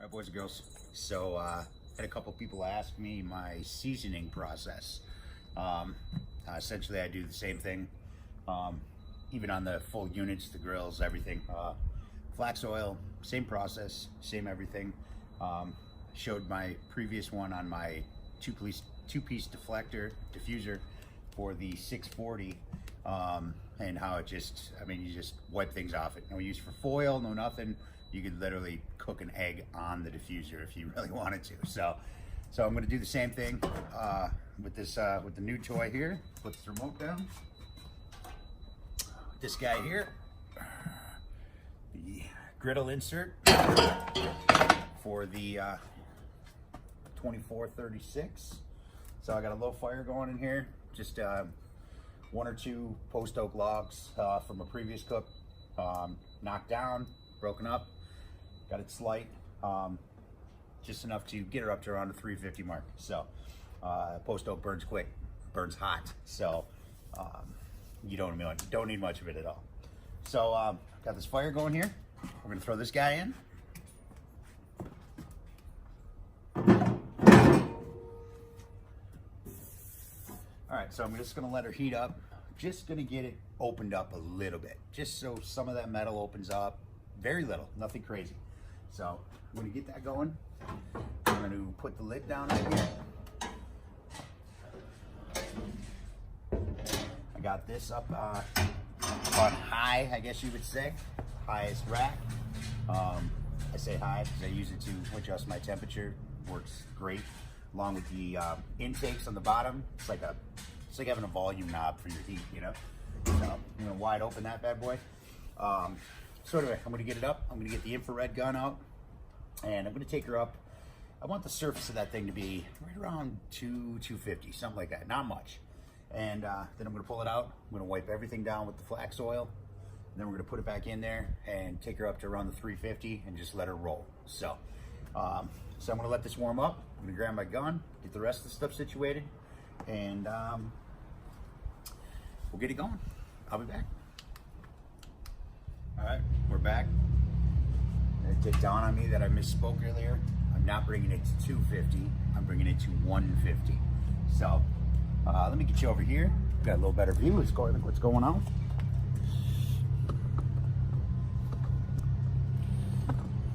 All right, boys and girls. So had a couple people ask me my seasoning process. Essentially, I do the same thing, even on the full units, the grills, everything. Flax oil, same process, same everything. Showed my previous one on my two-piece diffuser for the 640, and how it just, I mean, you just wipe things off it. No use for foil, no nothing. You could literally cook an egg on the diffuser if you really wanted to. So I'm going to do the same thing with this with the new toy here. Put the remote down. This guy here, the griddle insert for the 2436. So I got a low fire going in here. Just one or two post oak logs from a previous cook, knocked down, broken up. Got it slight, just enough to get her up to around the 350 mark. So post oak burns quick, burns hot. So you don't need much of it at all. So got this fire going here. We're gonna throw this guy in. All right, so I'm just gonna let her heat up. Just gonna get it opened up a little bit, just so some of that metal opens up. Very little, nothing crazy. So I'm gonna get that going. I'm gonna put the lid down right here. I got this up on high, I guess you would say, highest rack. I say high because I use it to adjust my temperature. Works great, along with the intakes on the bottom. It's like having a volume knob for your heat, you know. So I'm gonna wide open that bad boy. So anyway, I'm gonna get it up. I'm gonna get the infrared gun out, and I'm gonna take her up. I want the surface of that thing to be right around 250, something like that, not much. And then I'm gonna pull it out. I'm gonna wipe everything down with the flax oil. And then we're gonna put it back in there and take her up to around the 350 and just let her roll. So, I'm gonna let this warm up. I'm gonna grab my gun, get the rest of the stuff situated, and we'll get it going. I'll be back. All right, we're back. It did dawn on me that I misspoke earlier. I'm not bringing it to 250. I'm bringing it to 150. So let me get you over here. Got a little better view. Let's go look what's going on.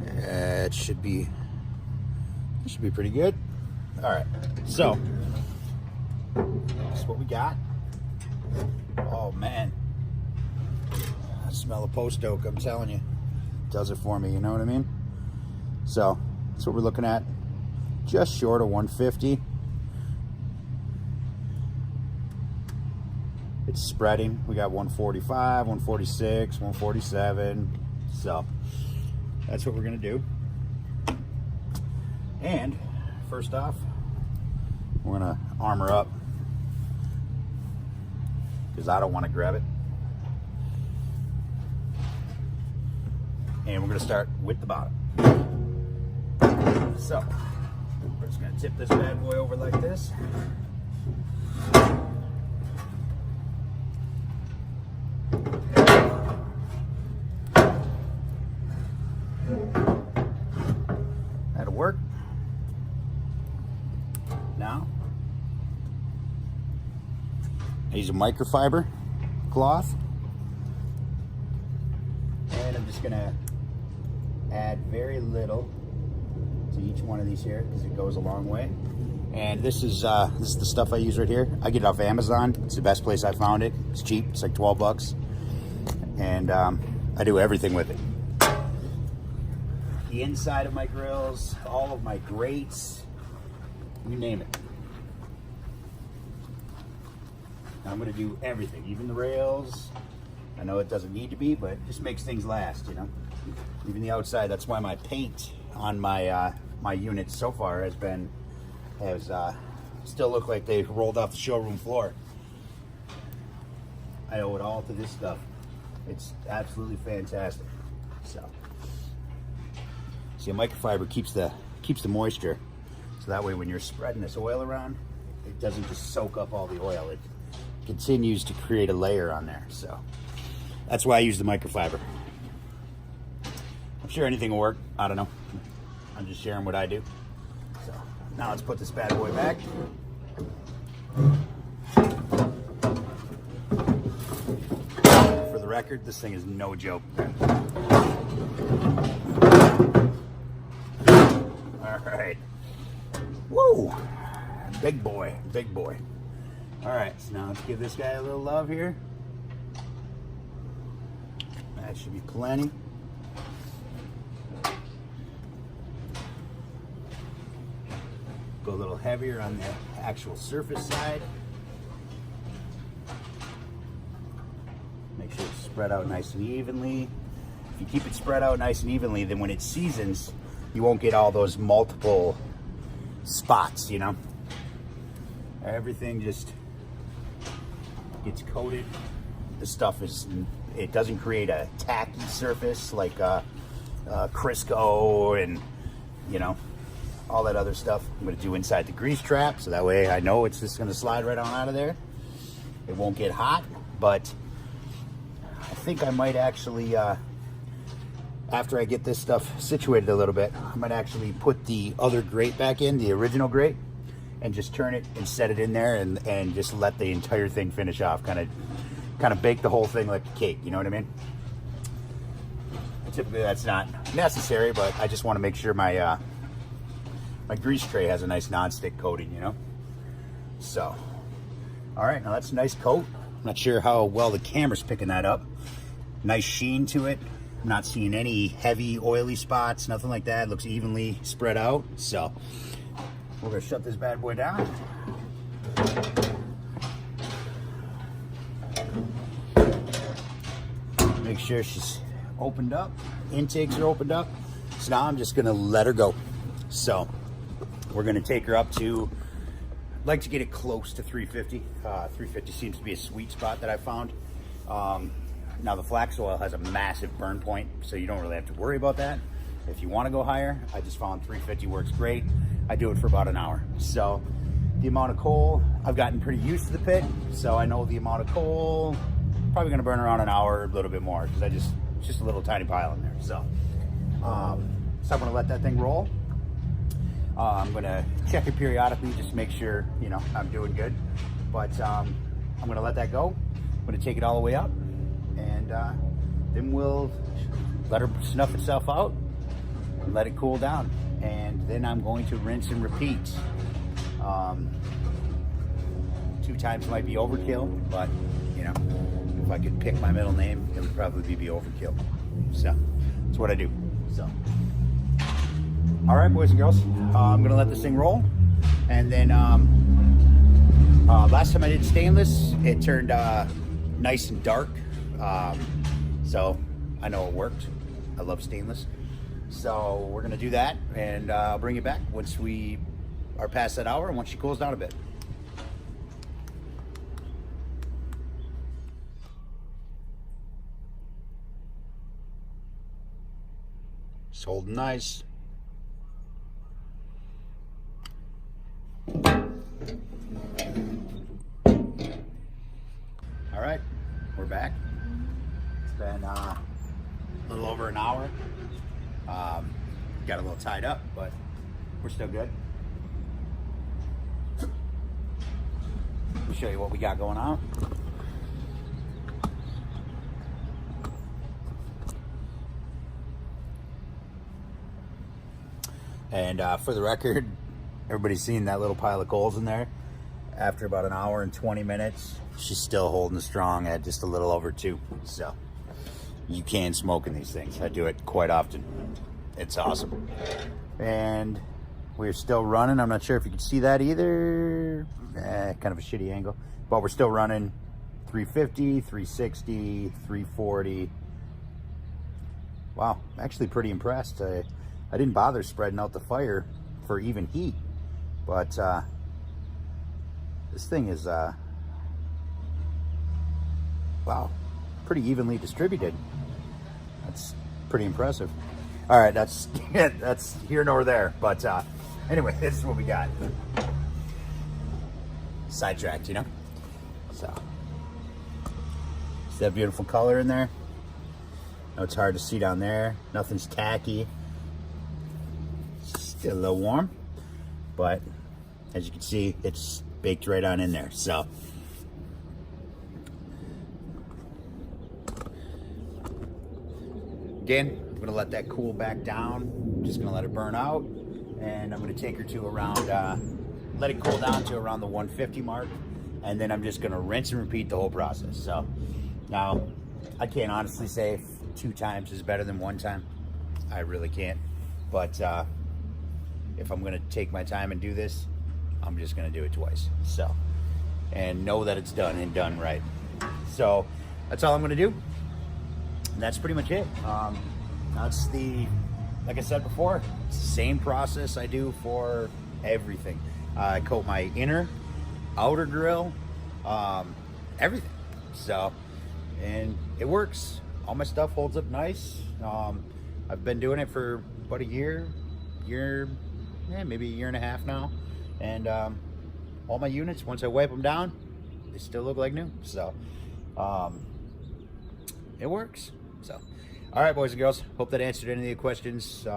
It should be pretty good. All right, so that's what we got. Oh man. I smell a post oak, I'm telling you. Does it for me, you know what I mean? So that's what we're looking at. Just short of 150. It's spreading. We got 145, 146, 147. So that's what we're gonna do. And first off, we're gonna arm her up because I don't want to grab it. And we're gonna start with the bottom. So we're just gonna tip this bad boy over like this. That'll work. Now I use a microfiber cloth, and I'm just gonna add very little to each one of these here because it goes a long way. And this is the stuff I use right here. I get it off Amazon. It's the best place I found it. It's cheap. It's like 12 bucks. And I do everything with it. The inside of my grills, all of my grates, you name it. I'm gonna do everything, even the rails. I know it doesn't need to be, but it just makes things last, you know. Even the outside. That's why my paint on my my units so far has still look like they rolled off the showroom floor. I owe it all to this stuff. It's absolutely fantastic. So, see, a microfiber keeps the moisture, so that way when you're spreading this oil around, it doesn't just soak up all the oil. It continues to create a layer on there. So that's why I use the microfiber. I'm sure anything will work. I don't know. I'm just sharing what I do. So now let's put this bad boy back. For the record, this thing is no joke. All right. Woo! Big boy, big boy. All right, so now let's give this guy a little love here. That should be plenty. Go a little heavier on the actual surface side. Make sure it's spread out nice and evenly. If you keep it spread out nice and evenly, then when it seasons, you won't get all those multiple spots, you know? Everything just gets coated. The stuff it doesn't create a tacky surface like Crisco and, you know, all that other stuff. I'm gonna do inside the grease trap, so that way I know it's just gonna slide right on out of there. It won't get hot, but I think I might actually, after I get this stuff situated a little bit, I might actually put the other grate back in, the original grate, and just turn it and set it in there and just let the entire thing finish off. Kind of bake the whole thing like a cake, you know what I mean? Typically that's not necessary, but I just want to make sure my my grease tray has a nice non-stick coating, you know? So, all right, now that's a nice coat. I'm not sure how well the camera's picking that up. Nice sheen to it. I'm not seeing any heavy oily spots, nothing like that. It looks evenly spread out. So we're gonna shut this bad boy down. Make sure she's opened up, intakes are opened up. So now I'm just gonna let her go. So we're gonna take her up to, I'd like to get it close to 350. 350 seems to be a sweet spot that I found. Now the flax oil has a massive burn point, so you don't really have to worry about that. If you wanna go higher, I just found 350 works great. I do it for about an hour. So the amount of coal, I've gotten pretty used to the pit, so I know the amount of coal, probably gonna burn around an hour, a little bit more, because it's just a little tiny pile in there. So, so I'm gonna let that thing roll. I'm gonna check it periodically just to make sure, you know, I'm doing good. But I'm gonna let that go. I'm gonna take it all the way up, and then we'll let her snuff itself out and let it cool down. And then I'm going to rinse and repeat. 2 times might be overkill, but you know, if I could pick my middle name, it would probably be overkill. So that's what I do. So, all right, boys and girls, I'm gonna let this thing roll. And then last time I did stainless, it turned nice and dark. So I know it worked. I love stainless. So we're gonna do that, and I'll bring you back once we are past that hour and once she cools down a bit. It's holding nice. All right, we're back. It's been a little over an hour. Got a little tied up, but we're still good. Let me show you what we got going on. And for the record, everybody's seen that little pile of coals in there. After about an hour and 20 minutes, she's still holding strong at just a little over 2. So you can smoke in these things. I do it quite often. It's awesome. And we're still running. I'm not sure if you can see that either. Kind of a shitty angle. But we're still running 350, 360, 340. Wow, I'm actually pretty impressed. I didn't bother spreading out the fire for even heat. But this thing is, wow, pretty evenly distributed. That's pretty impressive. All right, that's here nor there. But anyway, this is what we got. Sidetracked, you know? So, see that beautiful color in there? I know it's hard to see down there. Nothing's tacky. Get a little warm, but as you can see, it's baked right on in there. So again, I'm gonna let that cool back down. Just gonna let it burn out, and I'm gonna take her to around, let it cool down to around the 150 mark, and then I'm just gonna rinse and repeat the whole process. So now, I can't honestly say if 2 times is better than 1 time. I really can't. But if I'm gonna take my time and do this, I'm just gonna do it twice. So, and know that it's done and done right. So that's all I'm gonna do. And that's pretty much it. That's like I said before, it's the same process I do for everything. I coat my inner, outer grill, everything. So, and it works. All my stuff holds up nice. I've been doing it for about a year, maybe a year and a half now. And all my units, once I wipe them down, they still look like new. So, it works. So, all right, boys and girls, hope that answered any of the questions,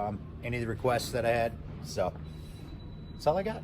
any of the requests that I had. So, that's all I got.